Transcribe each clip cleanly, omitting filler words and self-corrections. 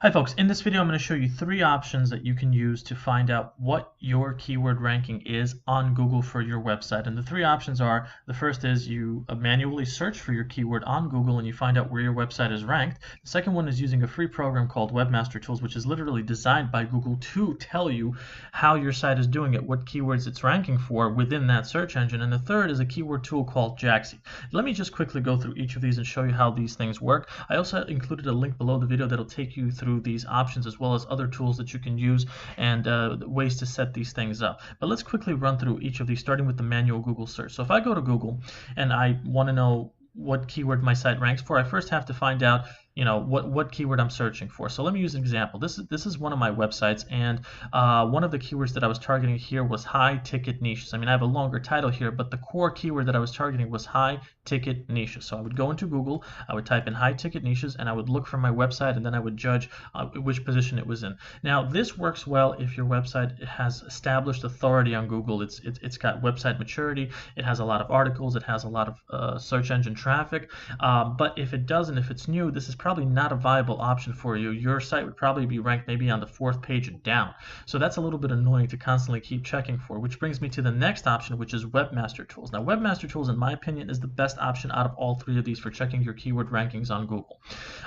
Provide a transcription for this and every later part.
Hi folks, in this video I'm going to show you three options that you can use to find out what your keyword ranking is on Google for your website. And the three options are, the first is you manually search for your keyword on Google and you find out where your website is ranked. The second one is using a free program called Webmaster Tools, which is literally designed by Google to tell you how your site is doing it, what keywords it's ranking for within that search engine. And the third is a keyword tool called Jaxi. Let me just quickly go through each of these and show you how these things work. I also included a link below the video that'll take you through these options as well as other tools that you can use and ways to set these things up. But let's quickly run through each of these, starting with the manual Google search. So if I go to Google and I want to know what keyword my site ranks for, I first have to find out what keyword I'm searching for. So let me use an example. This is one of my websites, and one of the keywords that I was targeting here was high ticket niches. I mean, I have a longer title here, but the core keyword that I was targeting was high ticket niches. So I would go into Google, I would type in high ticket niches, and I would look for my website, and then I would judge which position it was in. Now, this works well if your website has established authority on Google. It's got website maturity, it has a lot of articles, it has a lot of search engine traffic. But if it doesn't, if it's new, this is probably not a viable option for you. Your site would probably be ranked maybe on the 4th page and down. So that's a little bit annoying to constantly keep checking for, which brings me to the next option, which is Webmaster Tools. Now, Webmaster Tools, in my opinion, is the best option out of all three of these for checking your keyword rankings on Google.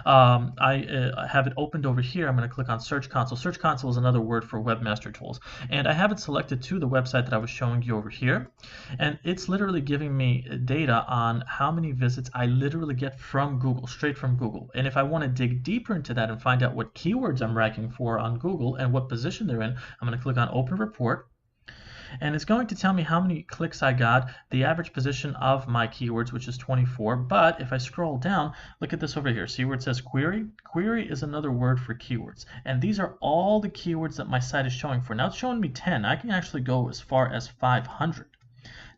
I have it opened over here. I'm going to click on Search Console. Search Console is another word for Webmaster Tools. And I have it selected to the website that I was showing you over here. And it's literally giving me data on how many visits I literally get from Google, straight from Google. And if I want to dig deeper into that and find out what keywords I'm ranking for on Google and what position they're in, I'm going to click on Open Report. And it's going to tell me how many clicks I got, the average position of my keywords, which is 24. But if I scroll down, look at this over here. See where it says query? Query is another word for keywords. And these are all the keywords that my site is showing for. Now it's showing me 10. I can actually go as far as 500.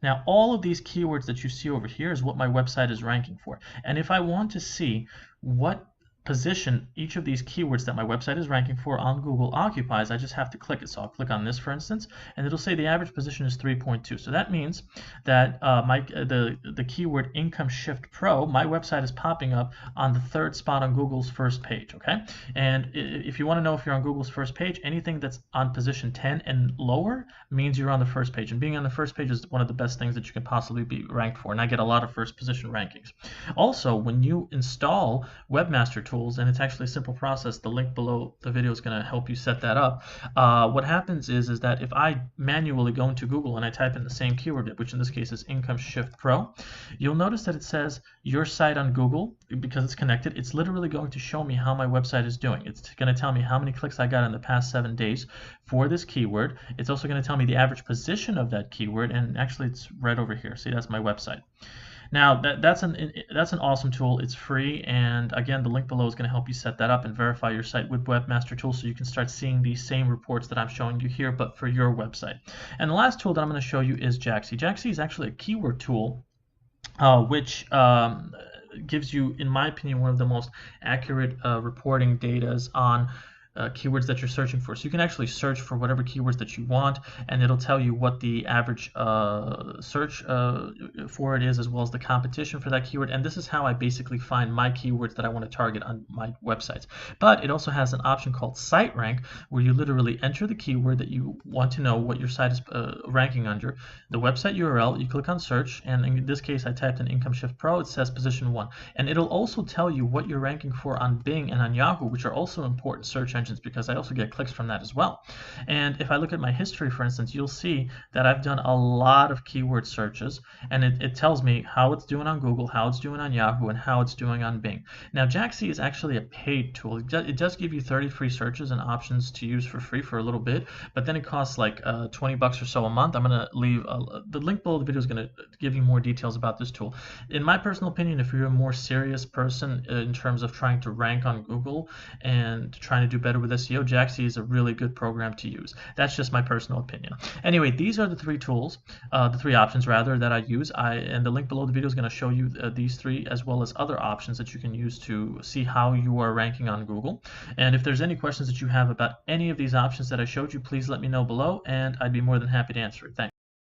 Now, all of these keywords that you see over here is what my website is ranking for. And if I want to see what position each of these keywords that my website is ranking for on Google occupies, I just have to click it. So I'll click on this, for instance, and it'll say the average position is 3.2. So that means that the keyword Income Shift Pro, my website is popping up on the 3rd spot on Google's first page, okay? And if you want to know if you're on Google's first page, anything that's on position 10 and lower means you're on the first page. And being on the first page is one of the best things that you can possibly be ranked for. And I get a lot of first position rankings. Also, when you install Webmaster Tools, and it's actually a simple process, the link below the video is going to help you set that up. What happens is that if I manually go into Google and I type in the same keyword, which in this case is Income Shift Pro, you'll notice that it says your site on Google, because it's connected, it's literally going to show me how my website is doing. It's going to tell me how many clicks I got in the past 7 days for this keyword. It's also going to tell me the average position of that keyword, and actually it's right over here. See, that's my website. Now, that's an awesome tool. It's free, and again, the link below is going to help you set that up and verify your site with Webmaster Tools so you can start seeing these same reports that I'm showing you here, but for your website. And the last tool that I'm going to show you is Jaxi. Jaxi is actually a keyword tool which gives you, in my opinion, one of the most accurate reporting data on keywords that you're searching for. So you can actually search for whatever keywords that you want, and it'll tell you what the average search for it is, as well as the competition for that keyword. And this is how I basically find my keywords that I want to target on my websites. But it also has an option called Site Rank, where you literally enter the keyword that you want to know what your site is ranking under, the website URL, you click on search, and in this case I typed in Income Shift Pro, it says position 1. And it'll also tell you what you're ranking for on Bing and on Yahoo, which are also important search engines, because I also get clicks from that as well. And if I look at my history, for instance, you'll see that I've done a lot of keyword searches, and it tells me how it's doing on Google, how it's doing on Yahoo, and how it's doing on Bing. Now, Jaxi is actually a paid tool. It does give you 30 free searches and options to use for free for a little bit, but then it costs like 20 bucks or so a month. I'm going to leave the link below the video is going to give you more details about this tool. In my personal opinion, if you're a more serious person in terms of trying to rank on Google and trying to do better with SEO, Jaxi is a really good program to use. That's just my personal opinion. Anyway, these are the three tools, the three options rather, that I use. And the link below the video is going to show you these three, as well as other options that you can use to see how you are ranking on Google. And if there's any questions that you have about any of these options that I showed you, please let me know below, and I'd be more than happy to answer it. Thanks.